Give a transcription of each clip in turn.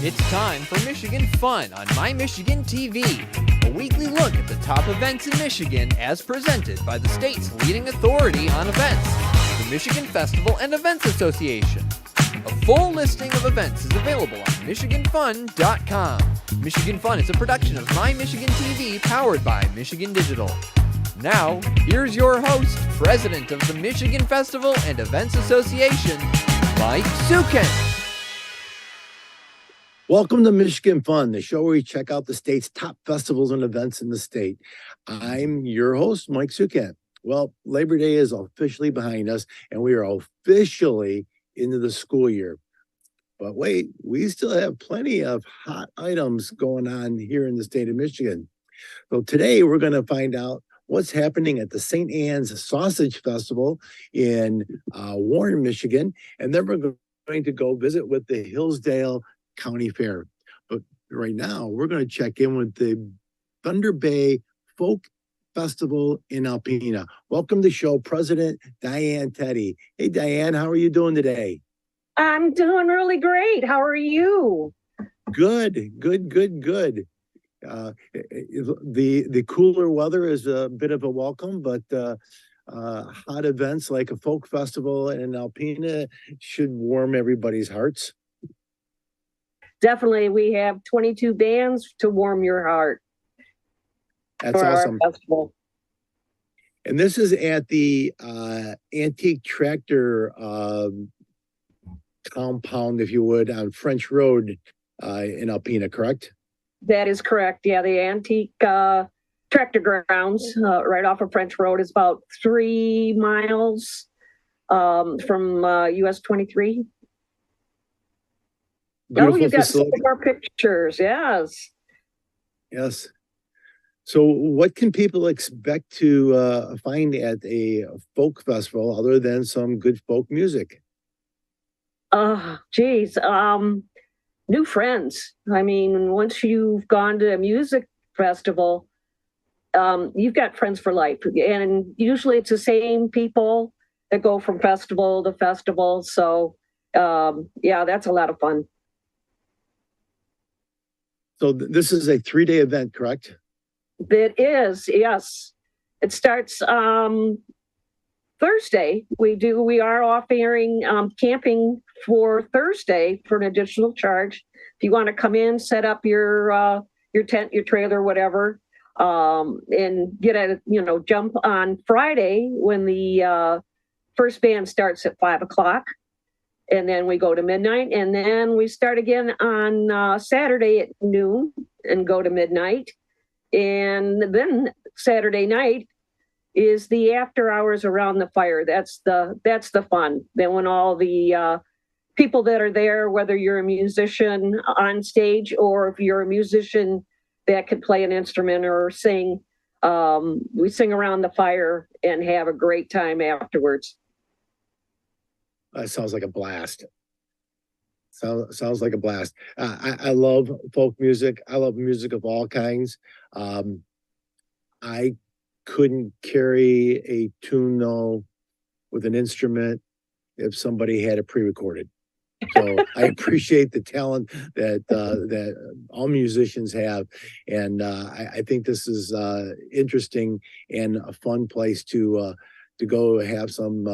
It's time for Michigan Fun on My Michigan TV, a weekly look at the top events in Michigan as presented by the state's leading authority on events, the Michigan Festival and Events Association. A full listing of events is available on MichiganFun.com. Michigan Fun is a production of My Michigan TV powered by Michigan Digital. Now, here's your host, President of the Michigan Festival and Events Association, Mike Sukin. Welcome to Michigan Fun, the show where we check out the state's top festivals and events in the state. I'm your host, Mike Sukin. Well, Labor Day is officially behind us, and we are officially into the school year. But wait, we still have plenty of hot items going on here in the state of Michigan. So today we're going to find out what's happening at the St. Anne's Sausage Festival in Warren, Michigan, and then we're going to go visit with the Hillsdale County Fair. But right now, we're going to check in with the Thunder Bay Folk Festival in Alpena. Welcome to the show, President Diane Teddy. Hey, Diane, how are you doing today? I'm doing really great. How are you? Good. The cooler weather is a bit of a welcome, but hot events like a folk festival in Alpena should warm everybody's hearts. Definitely. We have 22 bands to warm your heart. That's awesome. Our festival. And this is at the Antique Tractor compound, if you would, on French Road in Alpena, correct? That is correct. Yeah, the Antique Tractor Grounds right off of French Road is about 3 miles from US 23. Beautiful you've got facility. some more pictures. Yes. Yes. So what can people expect to find at a folk festival other than some good folk music? New friends. I mean, once you've gone to a music festival, you've got friends for life. And usually it's the same people that go from festival to festival. So, yeah, that's a lot of fun. So this is a 3-day event, correct? It is, yes. It starts Thursday. We are offering camping for Thursday for an additional charge. If you want to come in, set up your tent, your trailer, whatever, and get jump on Friday when the first band starts at 5:00. And then we go to midnight, and then we start again on Saturday at noon and go to midnight. And then Saturday night is the after hours around the fire. That's the fun. Then when all the people that are there, whether you're a musician on stage or if you're a musician that can play an instrument or sing, we sing around the fire and have a great time afterwards. That sounds like a blast. Sounds like a blast. I love folk music. I love music of all kinds. I couldn't carry a tune though with an instrument if somebody had it pre-recorded. So I appreciate the talent that all musicians have, and I think this is interesting and a fun place to go have some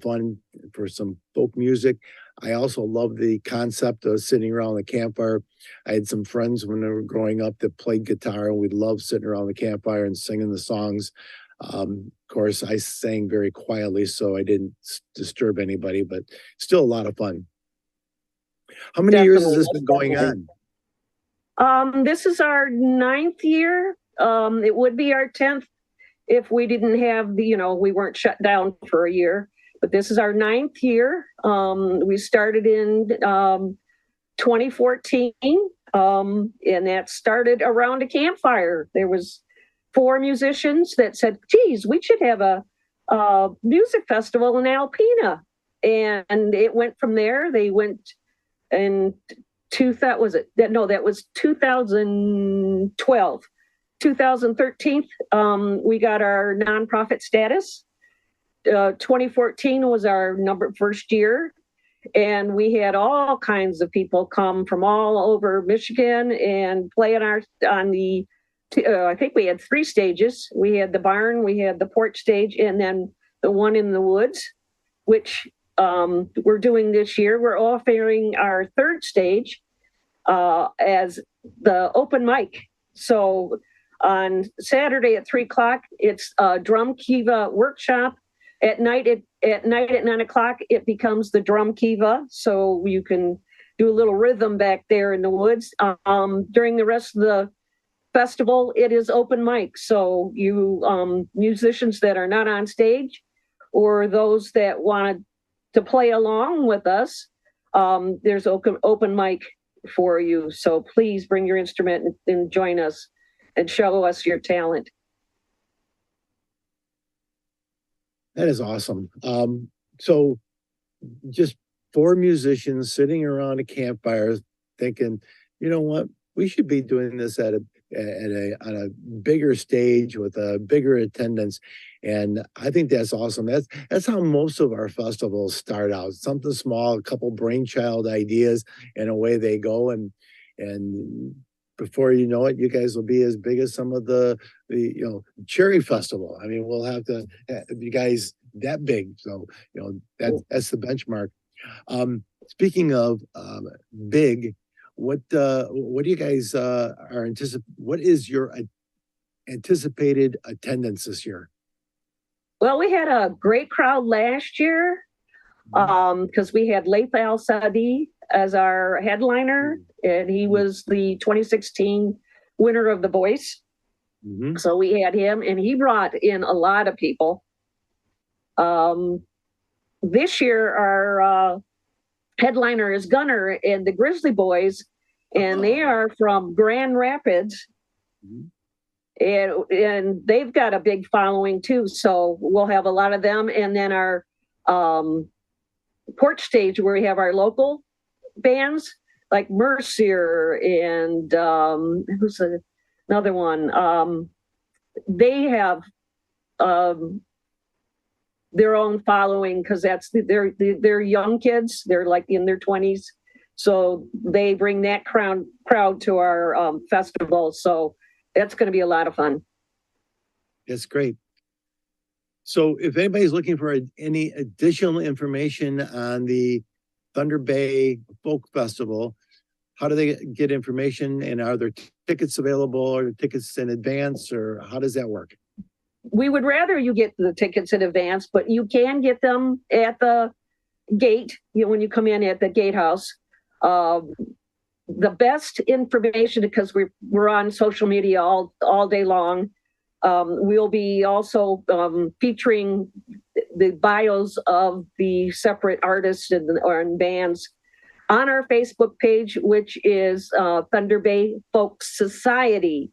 fun for some folk music. I also love the concept of sitting around the campfire. I had some friends when they were growing up that played guitar, and we loved sitting around the campfire and singing the songs. Of course, I sang very quietly, so I didn't disturb anybody, but still a lot of fun. How many years has this been going on? This is our 9th year. It would be our 10th if we didn't have we weren't shut down for a year. But this is our 9th year. We started in 2014, and that started around a campfire. There was 4 musicians that said, geez, we should have a music festival in Alpena. And it went from there. They went in that was 2012. 2013, we got our nonprofit status. 2014 was our first year. and we had all kinds of people come from all over Michigan and play on the. I think we had 3 stages. We had the barn, we had the porch stage, and then the one in the woods, which we're doing this year. We're offering our 3rd stage as the open mic. So on Saturday at 3:00, it's a drum kiva workshop. At night at 9:00, it becomes the drum kiva. So you can do a little rhythm back there in the woods. During the rest of the festival, it is open mic. So you musicians that are not on stage, or those that wanted to play along with us, there's open mic for you. So please bring your instrument and join us and show us your talent. That is awesome. So just 4 musicians sitting around a campfire thinking, you know what, we should be doing this on a bigger stage with a bigger attendance. And I think that's awesome. That's how most of our festivals start out. Something small, a couple brainchild ideas, and away they go. And before you know it, you guys will be as big as some of the Cherry Festival. I mean, we'll have to have you guys that big. So, that's the benchmark. Speaking of big, what do you guys are what is your anticipated attendance this year? Well, we had a great crowd last year because we had Laith Al-Sadi as our headliner, and he was the 2016 winner of The Voice. Mm-hmm. So we had him, and he brought in a lot of people. This year, our headliner is Gunner and the Grizzly Boys, and they are from Grand Rapids. Mm-hmm. And they've got a big following too, so we'll have a lot of them. And then our porch stage, where we have our local bands like Mercier and who's another one. They have their own following because they're young kids. They're like in their 20s, so they bring that crowd to our festival. So that's going to be a lot of fun. That's great. So if anybody's looking for any additional information on the Thunder Bay Folk Festival, how do they get information? And are there tickets available, or tickets in advance, or how does that work? We would rather you get the tickets in advance, but you can get them at the gate, when you come in at the gatehouse. The best information, because we're on social media all day long. We'll be also featuring the bios of the separate artists and bands on our Facebook page, which is Thunder Bay Folk Society.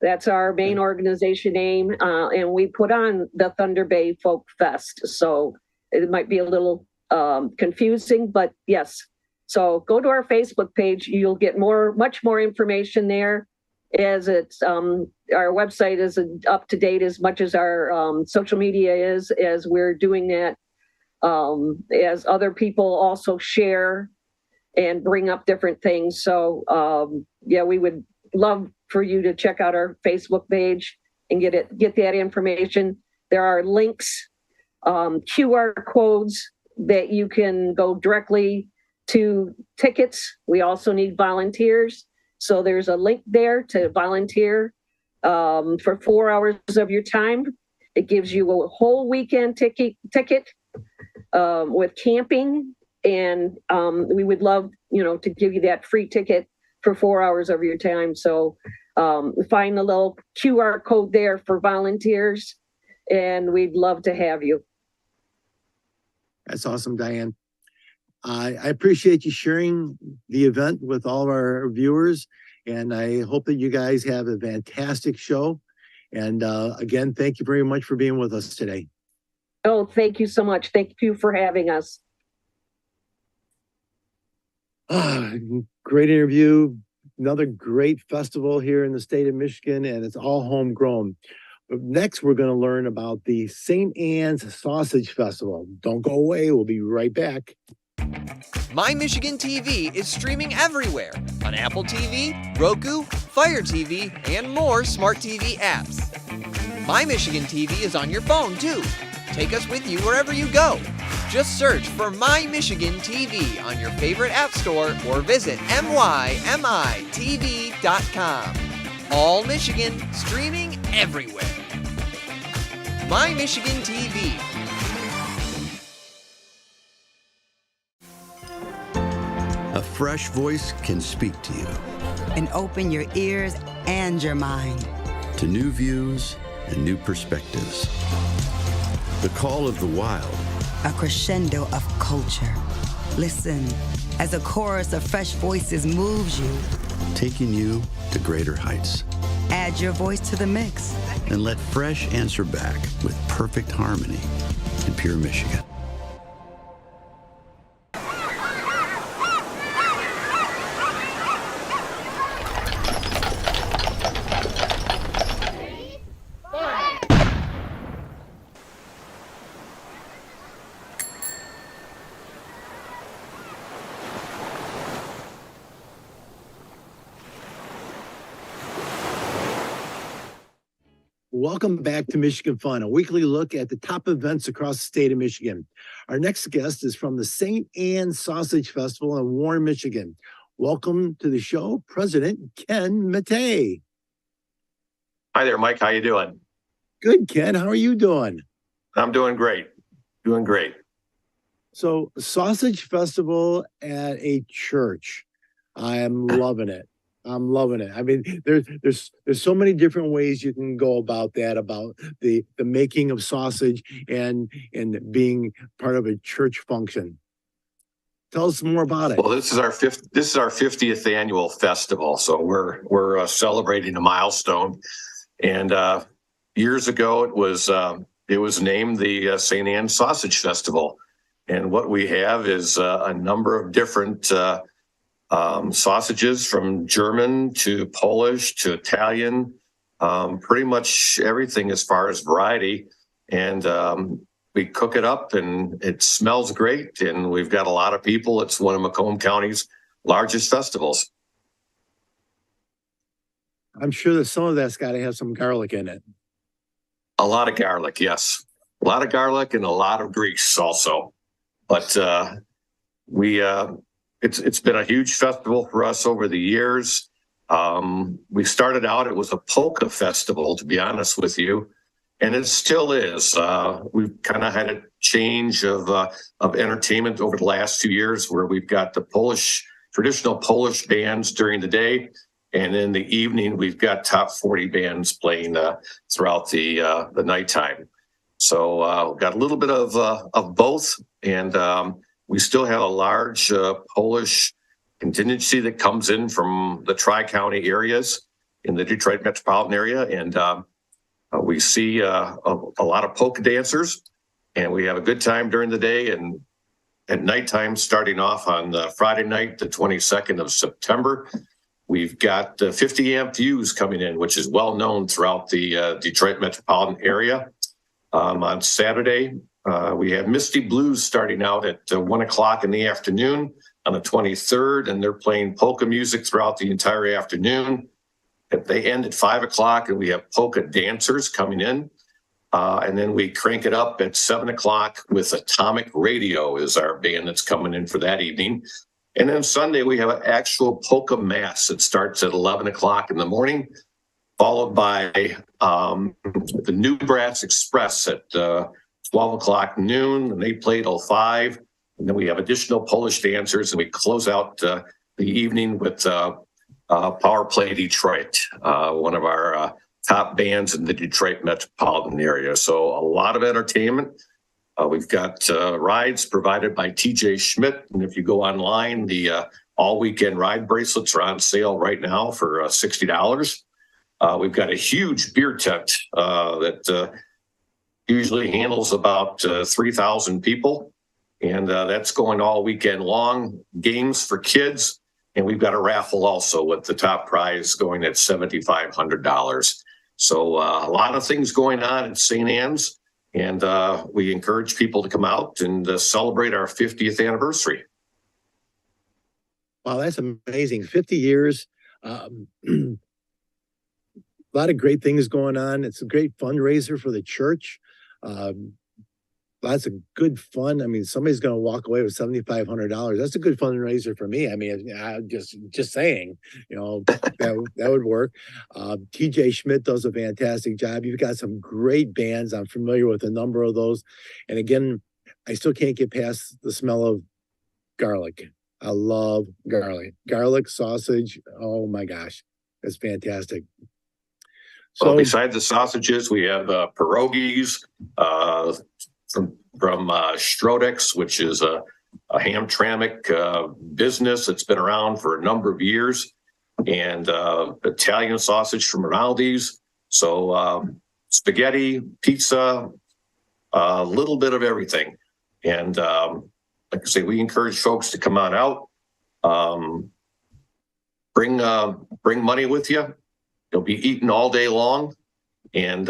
That's our main organization name, and we put on the Thunder Bay Folk Fest. So it might be a little confusing, but yes. So go to our Facebook page. You'll get much more information there, as it's our website is up to date as much as our social media is, as we're doing that, as other people also share and bring up different things. So we would love for you to check out our Facebook page and get that information. There are links, QR codes that you can go directly to tickets. We also need volunteers. So there's a link there to volunteer for 4 hours of your time. It gives you a whole weekend ticket with camping. And we would love, to give you that free ticket for 4 hours of your time. So find the little QR code there for volunteers, and we'd love to have you. That's awesome, Diane. I appreciate you sharing the event with all of our viewers, and I hope that you guys have a fantastic show. And again, thank you very much for being with us today. Oh, thank you so much. Thank you for having us. Great interview. Another great festival here in the state of Michigan, and it's all homegrown. But next, we're going to learn about the St. Anne's Sausage Festival. Don't go away. We'll be right back. My Michigan TV is streaming everywhere on Apple TV, Roku, Fire TV, and more smart TV apps. My Michigan TV is on your phone too. Take us with you wherever you go. Just search for My Michigan TV on your favorite app store or visit mymitv.com. All Michigan, streaming everywhere. My Michigan TV. A fresh voice can speak to you. And open your ears and your mind to new views and new perspectives. The call of the wild. A crescendo of culture. Listen as a chorus of fresh voices moves you. Taking you to greater heights. Add your voice to the mix. And let Fresh answer back with perfect harmony in pure Michigan. Welcome back to Michigan Fun, a weekly look at the top events across the state of Michigan. Our next guest is from the St. Anne Sausage Festival in Warren, Michigan. Welcome to the show, President Ken Matei. Hi there, Mike. How you doing? Good, Ken. How are you doing? I'm doing great. Doing great. So, Sausage Festival at a church. I am loving it. I'm loving it. I mean, there's so many different ways you can go about that, about the making of sausage and being part of a church function. Tell us more about it. Well, this is our 50th annual festival, so we're celebrating a milestone. And years ago, it was named the St. Anne Sausage Festival. And what we have is a number of different sausages, from German to Polish to Italian, pretty much everything as far as variety. And we cook it up and it smells great. And we've got a lot of people. It's one of Macomb County's largest festivals. I'm sure that some of that's got to have some garlic in it. A lot of garlic, yes. A lot of garlic and a lot of grease also. But It's been a huge festival for us over the years. We started out, it was a polka festival, to be honest with you, and it still is. We've kind of had a change of entertainment over the last 2 years, where we've got the traditional Polish bands during the day, and in the evening we've got top 40 bands playing throughout the nighttime. So we've got a little bit of both, and we still have a large Polish contingency that comes in from the Tri-County areas in the Detroit metropolitan area. And we see a lot of polka dancers, and we have a good time during the day. And at nighttime, starting off on Friday night, the 22nd of September, we've got 50 amp views coming in, which is well known throughout the Detroit metropolitan area. On Saturday, we have Misty Blues starting out at 1 o'clock in the afternoon on the 23rd, and they're playing polka music throughout the entire afternoon. They end at 5 o'clock, and we have polka dancers coming in. And then we crank it up at 7 o'clock with Atomic Radio is our band that's coming in for that evening. And then Sunday, we have an actual polka mass that starts at 11 o'clock in the morning, followed by the New Brass Express at 12 o'clock noon, and they play till 5. And then we have additional Polish dancers, and we close out the evening with Power Play Detroit, one of our top bands in the Detroit metropolitan area. So a lot of entertainment. We've got rides provided by TJ Schmidt. And if you go online, the all weekend ride bracelets are on sale right now for $60. We've got a huge beer tent that usually handles about 3,000 people. And that's going all weekend long. Games for kids. And we've got a raffle also with the top prize going at $7,500. So a lot of things going on at St. Anne's. And we encourage people to come out and celebrate our 50th anniversary. Wow, that's amazing. 50 years. A lot of great things going on. It's a great fundraiser for the church. Um, Lots of good fun. I mean, somebody's going to walk away with $7,500. That's a good fundraiser for me. I mean, I just saying, that would work. TJ Schmidt does a fantastic job. You've got some great bands. I'm familiar with a number of those. And again, I still can't get past the smell of garlic. I love garlic. Garlic sausage. Oh my gosh, that's fantastic. Well, So besides the sausages, we have pierogies from Strodex, which is a Hamtramck business that's been around for a number of years, and Italian sausage from Rinaldi's. So spaghetti, pizza, a little bit of everything. And like I say, we encourage folks to come on out, bring money with you. You'll be eating all day long, and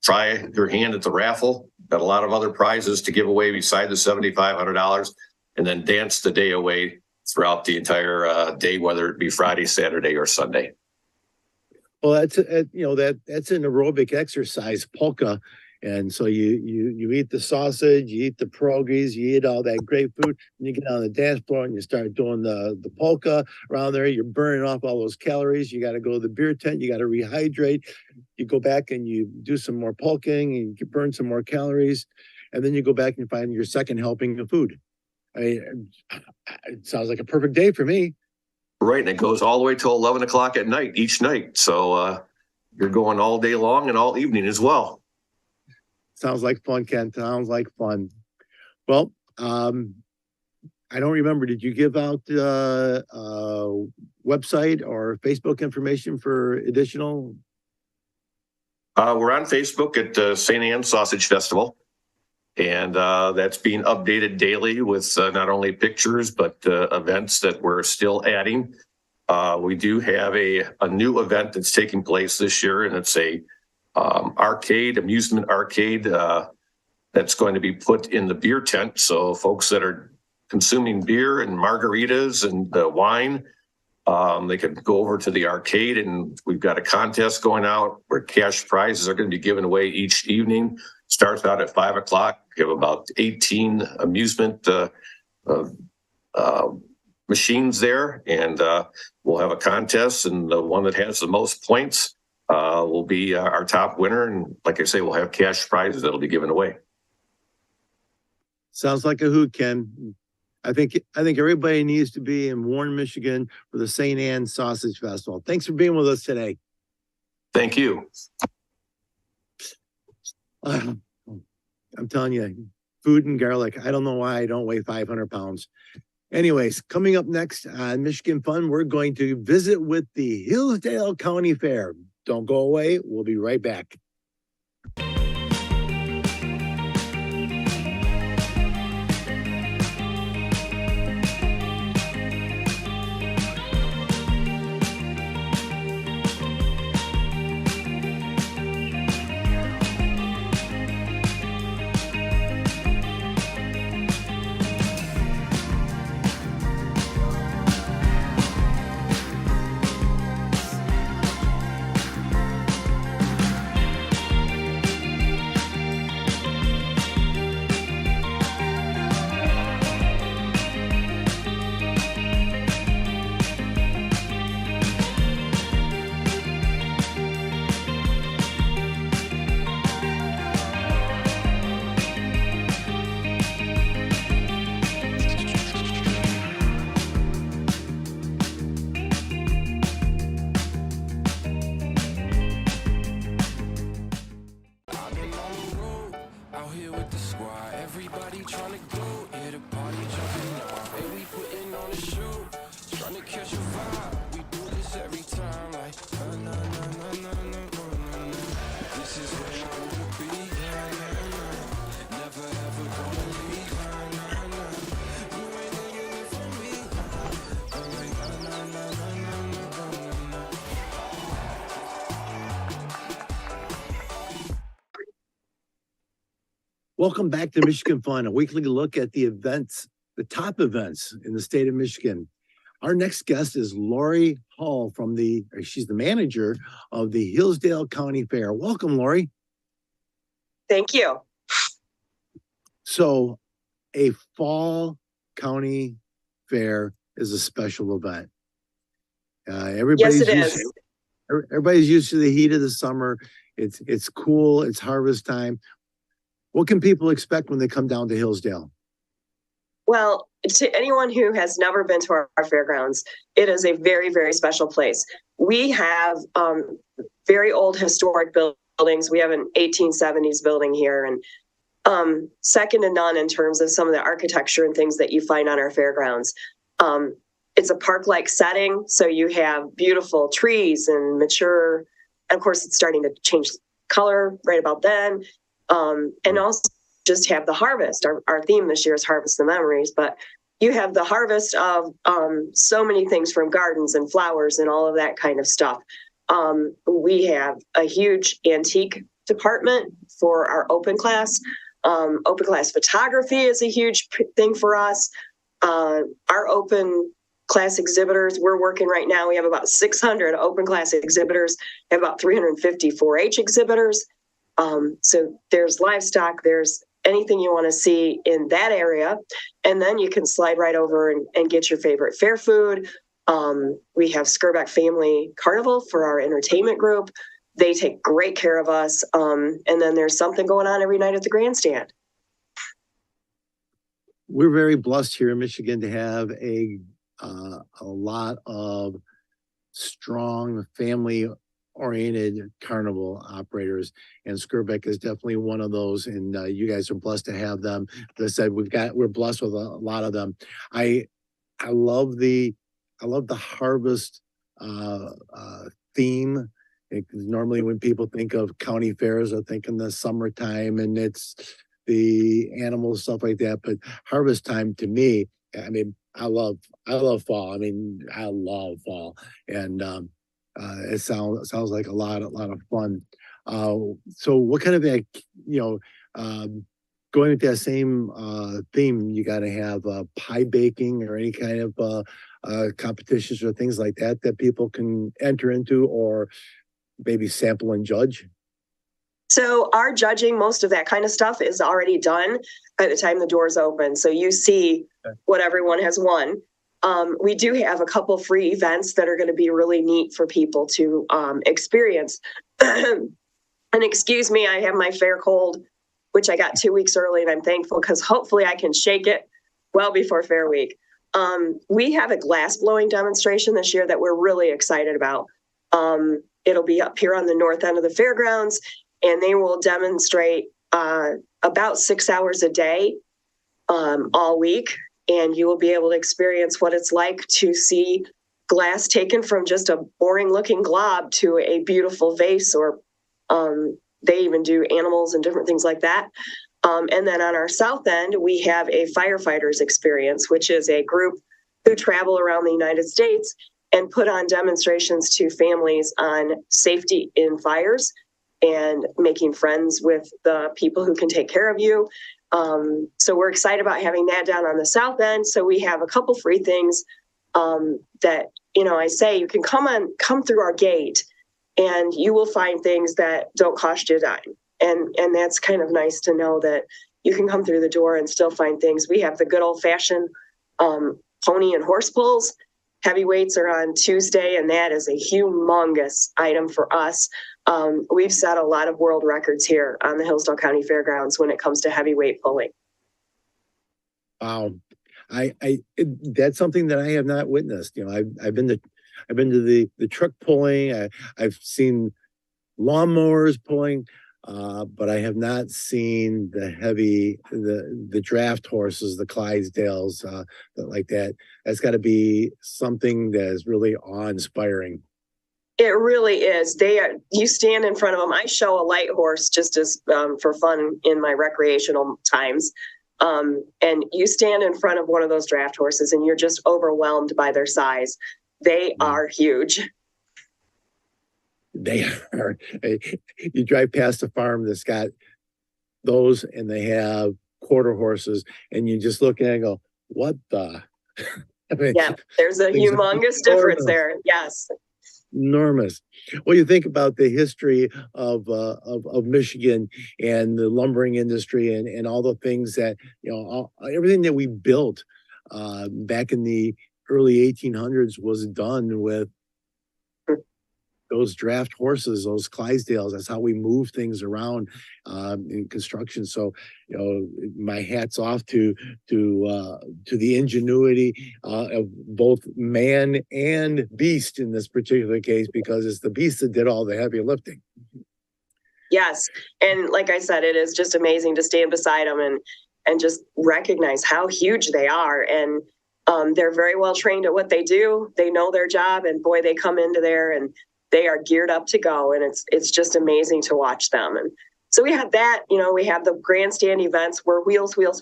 try your hand at the raffle. Got a lot of other prizes to give away beside the $7,500, and then dance the day away throughout the entire day, whether it be Friday, Saturday, or Sunday. well, that's that's an aerobic exercise, polka. And so you eat the sausage, you eat the pierogies, you eat all that great food, and you get on the dance floor and you start doing the polka around there. You're burning off all those calories. You got to go to the beer tent. You got to rehydrate. You go back and you do some more polking and you burn some more calories, and then you go back and find your second helping of food. I mean, it sounds like a perfect day for me. Right, and it goes all the way till 11 o'clock at night each night. So you're going all day long and all evening as well. Sounds like fun, Ken. Sounds like fun. Well, I don't remember. Did you give out website or Facebook information for additional? We're on Facebook at St. Anne's Sausage Festival, and that's being updated daily with not only pictures, but events that we're still adding. We do have a new event that's taking place this year, and it's a amusement arcade that's going to be put in the beer tent. So folks that are consuming beer and margaritas and wine, they can go over to the arcade, and we've got a contest going out where cash prizes are going to be given away each evening. Starts out at 5 o'clock. We have about 18 amusement machines there, and we'll have a contest, and the one that has the most points will be our top winner. And like I say, we'll have cash prizes that'll be given away. Sounds like a hoot, Ken. I think everybody needs to be in Warren, Michigan for the St. Anne's Sausage Festival. Thanks for being with us today. Thank you. I'm telling you, food and garlic. I don't know why I don't weigh 500 pounds. Anyways, coming up next on Michigan Fun, we're going to visit with the Hillsdale County Fair. Don't go away. We'll be right back. Welcome back to Michigan Fun, a weekly look at the events, the top events in the state of Michigan. Our next guest is Lori Hall she's the manager of the Hillsdale County Fair. Welcome, Lori. Thank you. So a fall county fair is a special event. Yes, it is. Everybody's used to the heat of the summer. It's cool. It's harvest time. What can people expect when they come down to Hillsdale? Well, to anyone who has never been to our fairgrounds, it is a very, very special place. We have very old historic buildings. We have an 1870s building here, and second to none in terms of some of the architecture and things that you find on our fairgrounds. It's a park-like setting, so you have beautiful trees and mature. Of course, it's starting to change color right about then, and also just have the harvest. Our theme this year is Harvest the Memories, but you have the harvest of so many things from gardens and flowers and all of that kind of stuff. We have a huge antique department for our open class. Open class photography is a huge thing for us. Our open class exhibitors, we're working right now. We have about 600 open class exhibitors, have about 350 4-H exhibitors. So there's livestock, there's anything you want to see in that area. And then you can slide right over and get your favorite fair food. We have Skirbeck Family Carnival for our entertainment group. They take great care of us. And then there's something going on every night at the grandstand. We're very blessed here in Michigan to have a lot of strong family-oriented carnival operators, and Skirbeck is definitely one of those. And you guys are blessed to have them. As I said, we're blessed with a lot of them. I love the harvest theme. Normally, when people think of county fairs, I think in the summertime and it's the animals, stuff like that. But harvest time to me, I mean, I love fall. I mean, I love fall, and it sounds like a lot of fun. So, what kind of going with that same theme, you got to have pie baking or any kind of competitions or things like that people can enter into or maybe sample and judge. So our judging, most of that kind of stuff is already done by the time the doors open. So you see what everyone has won. We do have a couple free events that are going to be really neat for people to experience. And excuse me, I have my fair cold, which I got 2 weeks early, and I'm thankful because hopefully I can shake it well before Fair Week. We have a glass blowing demonstration this year that we're really excited about. It'll be up here on the north end of the fairgrounds, and they will demonstrate about 6 hours a day all week. And you will be able to experience what it's like to see glass taken from just a boring looking glob to a beautiful vase, or they even do animals and different things like that. And then on our south end, we have a firefighters experience, which is a group who travel around the United States and put on demonstrations to families on safety in fires and making friends with the people who can take care of you. So we're excited about having that down on the south end. So we have a couple free things that, I say you can come through our gate and you will find things that don't cost you a dime. And that's kind of nice to know that you can come through the door and still find things. We have the good old fashioned pony and horse pulls. Heavyweights are on Tuesday, and that is a humongous item for us. We've set a lot of world records here on the Hillsdale County Fairgrounds when it comes to heavyweight pulling. Wow, that's something that I have not witnessed. I've been to the truck pulling. I've seen lawnmowers pulling, but I have not seen the draft horses, the Clydesdales, like that. That's got to be something that is really awe-inspiring. It really is. You stand in front of them. I show a light horse just as for fun in my recreational times. And you stand in front of one of those draft horses and you're just overwhelmed by their size. They are huge. They are. You drive past a farm that's got those and they have quarter horses and you just look at it and go, what the? I mean, Yeah, there's a things are humongous difference enormous. there. Yes. Enormous. Well, you think about the history of Michigan and the lumbering industry and all the things that, everything that we built back in the early 1800s was done with those draft horses, those Clydesdales. That's how we move things around in construction. So, my hat's off to the ingenuity of both man and beast in this particular case, because it's the beast that did all the heavy lifting. Yes. And like I said, it is just amazing to stand beside them and just recognize how huge they are. And they're very well trained at what they do. They know their job, and boy, they come into there and they are geared up to go. And it's just amazing to watch them. And so we have that, we have the grandstand events where wheels, with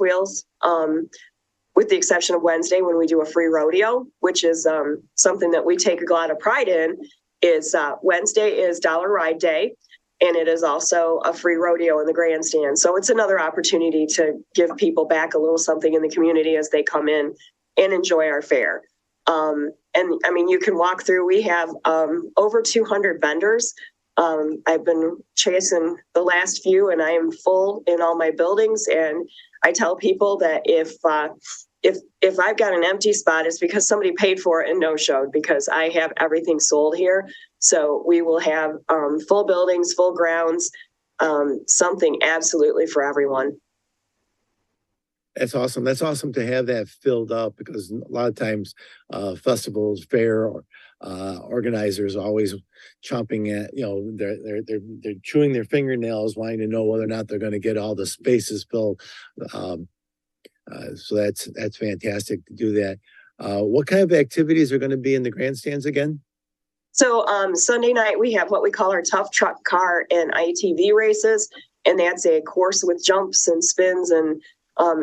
the exception of Wednesday when we do a free rodeo, which is something that we take a lot of pride in. Is Wednesday is Dollar Ride Day. And it is also a free rodeo in the grandstand. So it's another opportunity to give people back a little something in the community as they come in and enjoy our fair. And I mean, you can walk through, we have over 200 vendors. I've been chasing the last few, and I am full in all my buildings. And I tell people that if I've got an empty spot, it's because somebody paid for it and no-showed, because I have everything sold here. So we will have full buildings, full grounds, something absolutely for everyone. That's awesome. That's awesome to have that filled up, because a lot of times festivals, fair, organizers are always chomping at, they're chewing their fingernails, wanting to know whether or not they're going to get all the spaces filled. So that's fantastic to do that. What kind of activities are going to be in the grandstands again? So Sunday night, we have what we call our tough truck, car, and ITV races. And that's a course with jumps and spins, and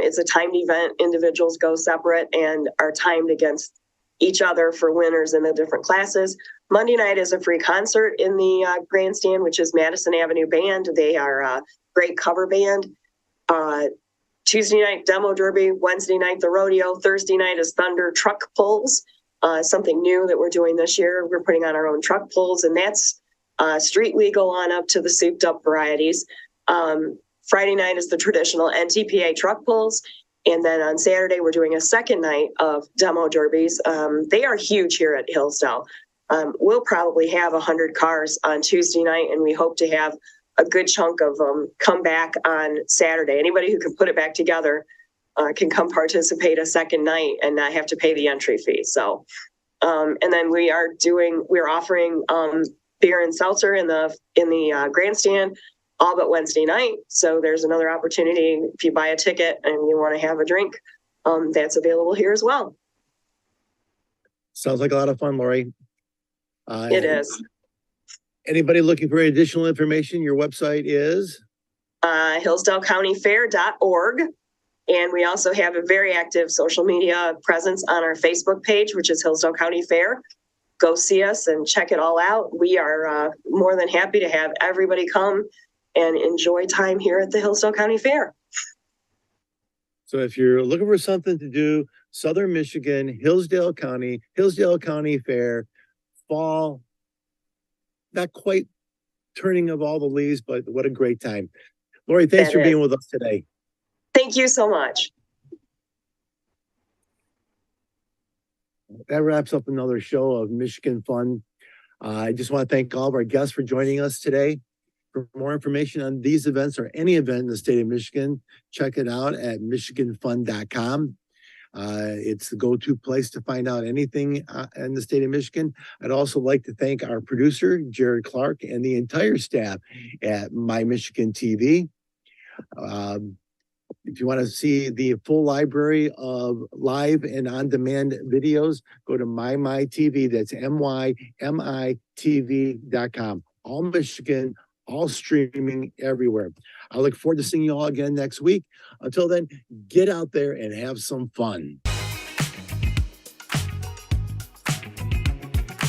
it's a timed event. Individuals go separate and are timed against each other for winners in the different classes. Monday night is a free concert in the grandstand, which is Madison Avenue Band. They are a great cover band. Tuesday night, demo derby. Wednesday night, the rodeo. Thursday night is Thunder Truck Pulls. Something new that we're doing this year. We're putting on our own truck pulls, and that's street legal on up to the souped up varieties. Friday night is the traditional NTPA truck pulls. And then on Saturday, we're doing a second night of demo derbies. They are huge here at Hillsdale. We'll probably have 100 cars on Tuesday night, and we hope to have a good chunk of them come back on Saturday. Anybody who can put it back together can come participate a second night and not have to pay the entry fee. So, and then we're offering beer and seltzer in the grandstand all but Wednesday night. So there's another opportunity. If you buy a ticket and you want to have a drink, that's available here as well. Sounds like a lot of fun, Lori. It is. Anybody looking for additional information, your website is? HillsdaleCountyFair.org. And we also have a very active social media presence on our Facebook page, which is Hillsdale County Fair. Go see us and check it all out. We are more than happy to have everybody come and enjoy time here at the Hillsdale County Fair. So if you're looking for something to do, Southern Michigan, Hillsdale County Fair, fall, not quite turning of all the leaves, but what a great time. Lori, thanks for being with us today. Thank you so much. That wraps up another show of Michigan Fun. I just want to thank all of our guests for joining us today. For more information on these events or any event in the state of Michigan, check it out at michiganfun.com. It's the go-to place to find out anything in the state of Michigan. I'd also like to thank our producer, Jared Clark, and the entire staff at My Michigan TV. If you want to see the full library of live and on-demand videos, go to MyTV. That's MYMITV.com. All Michigan, all streaming everywhere. I look forward to seeing you all again next week. Until then, get out there and have some fun.